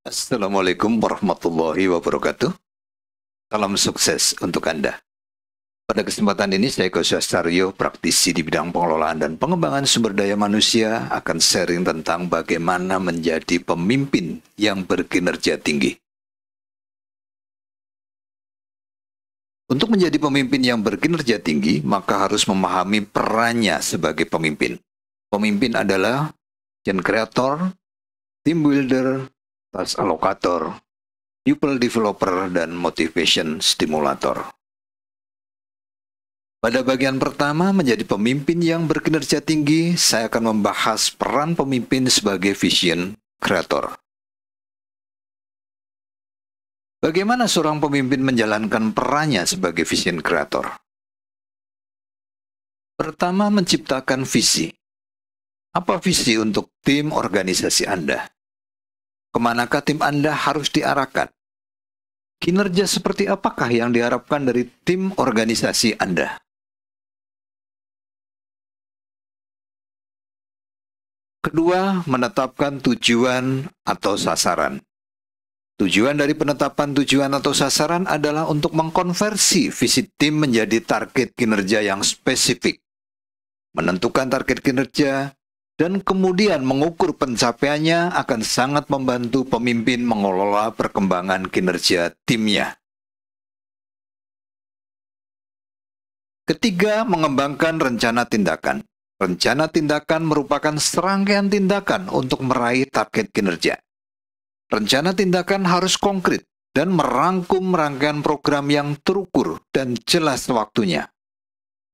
Assalamualaikum warahmatullahi wabarakatuh. Salam sukses untuk Anda. Pada kesempatan ini, saya Eko Sastrio, praktisi di bidang pengelolaan dan pengembangan sumber daya manusia, akan sharing tentang bagaimana menjadi pemimpin yang berkinerja tinggi. Untuk menjadi pemimpin yang berkinerja tinggi, maka harus memahami perannya sebagai pemimpin. Pemimpin adalah change creator, team builder, task allocator, people developer, dan motivation stimulator. Pada bagian pertama, menjadi pemimpin yang berkinerja tinggi, saya akan membahas peran pemimpin sebagai vision creator. Bagaimana seorang pemimpin menjalankan perannya sebagai vision creator? Pertama, menciptakan visi. Apa visi untuk tim organisasi Anda? Kemanakah tim Anda harus diarahkan? Kinerja seperti apakah yang diharapkan dari tim organisasi Anda? Kedua, menetapkan tujuan atau sasaran. Tujuan dari penetapan tujuan atau sasaran adalah untuk mengkonversi visi tim menjadi target kinerja yang spesifik, menentukan target kinerja, dan kemudian mengukur pencapaiannya akan sangat membantu pemimpin mengelola perkembangan kinerja timnya. Ketiga, mengembangkan rencana tindakan. Rencana tindakan merupakan serangkaian tindakan untuk meraih target kinerja. Rencana tindakan harus konkret dan merangkum rangkaian program yang terukur dan jelas waktunya.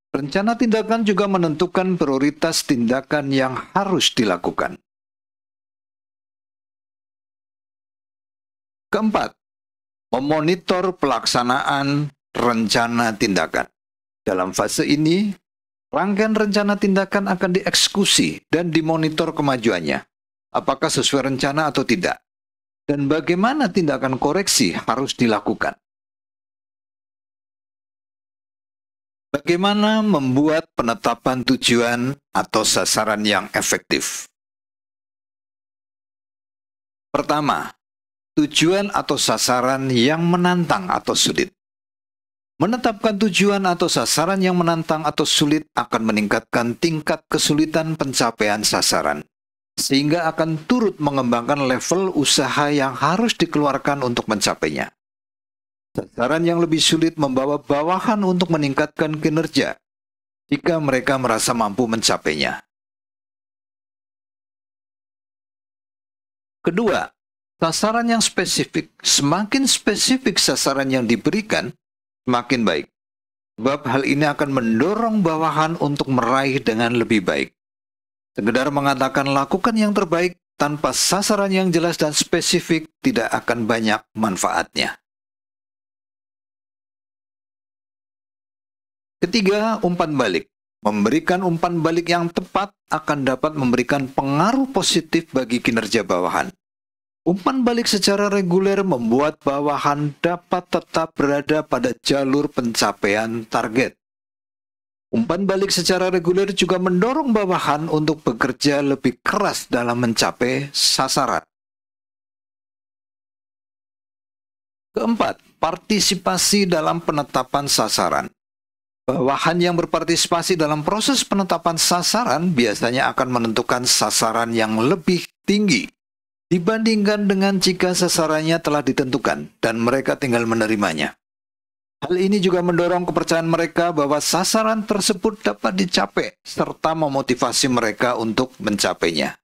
Rencana tindakan juga menentukan prioritas tindakan yang harus dilakukan. Keempat, memonitor pelaksanaan rencana tindakan. Dalam fase ini, rangkaian rencana tindakan akan dieksekusi dan dimonitor kemajuannya. Apakah sesuai rencana atau tidak? Dan bagaimana tindakan koreksi harus dilakukan? Bagaimana membuat penetapan tujuan atau sasaran yang efektif? Pertama, tujuan atau sasaran yang menantang atau sulit. Menetapkan tujuan atau sasaran yang menantang atau sulit akan meningkatkan tingkat kesulitan pencapaian sasaran, sehingga akan turut mengembangkan level usaha yang harus dikeluarkan untuk mencapainya. Sasaran yang lebih sulit membawa bawahan untuk meningkatkan kinerja jika mereka merasa mampu mencapainya. Kedua, sasaran yang spesifik. Semakin spesifik sasaran yang diberikan, semakin baik. Sebab hal ini akan mendorong bawahan untuk meraih dengan lebih baik. Sekedar mengatakan lakukan yang terbaik tanpa sasaran yang jelas dan spesifik tidak akan banyak manfaatnya. Ketiga, umpan balik. Memberikan umpan balik yang tepat akan dapat memberikan pengaruh positif bagi kinerja bawahan. Umpan balik secara reguler membuat bawahan dapat tetap berada pada jalur pencapaian target. Umpan balik secara reguler juga mendorong bawahan untuk bekerja lebih keras dalam mencapai sasaran. Keempat, partisipasi dalam penetapan sasaran. Bawahan yang berpartisipasi dalam proses penetapan sasaran biasanya akan menentukan sasaran yang lebih tinggi dibandingkan dengan jika sasarannya telah ditentukan dan mereka tinggal menerimanya. Hal ini juga mendorong kepercayaan mereka bahwa sasaran tersebut dapat dicapai serta memotivasi mereka untuk mencapainya.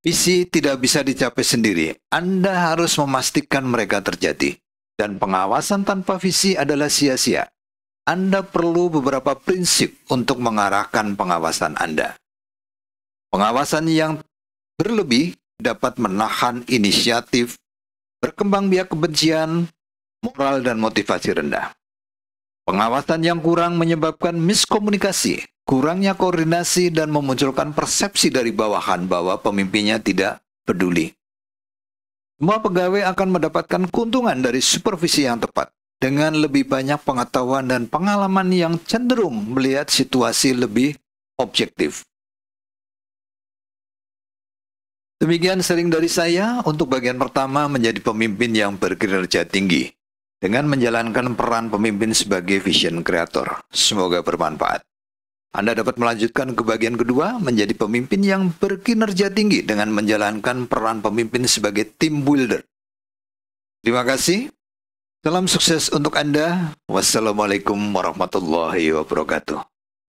Visi tidak bisa dicapai sendiri. Anda harus memastikan mereka terjadi. Dan pengawasan tanpa visi adalah sia-sia. Anda perlu beberapa prinsip untuk mengarahkan pengawasan Anda. Pengawasan yang berlebih dapat menahan inisiatif, berkembang biak kebencian, moral dan motivasi rendah. Pengawasan yang kurang menyebabkan miskomunikasi, kurangnya koordinasi dan memunculkan persepsi dari bawahan bahwa pemimpinnya tidak peduli. Semua pegawai akan mendapatkan keuntungan dari supervisi yang tepat, dengan lebih banyak pengetahuan dan pengalaman yang cenderung melihat situasi lebih objektif. Demikian sharing dari saya untuk bagian pertama menjadi pemimpin yang berkinerja tinggi dengan menjalankan peran pemimpin sebagai vision creator. Semoga bermanfaat. Anda dapat melanjutkan ke bagian kedua menjadi pemimpin yang berkinerja tinggi dengan menjalankan peran pemimpin sebagai team builder. Terima kasih. Salam sukses untuk Anda. Wassalamualaikum warahmatullahi wabarakatuh.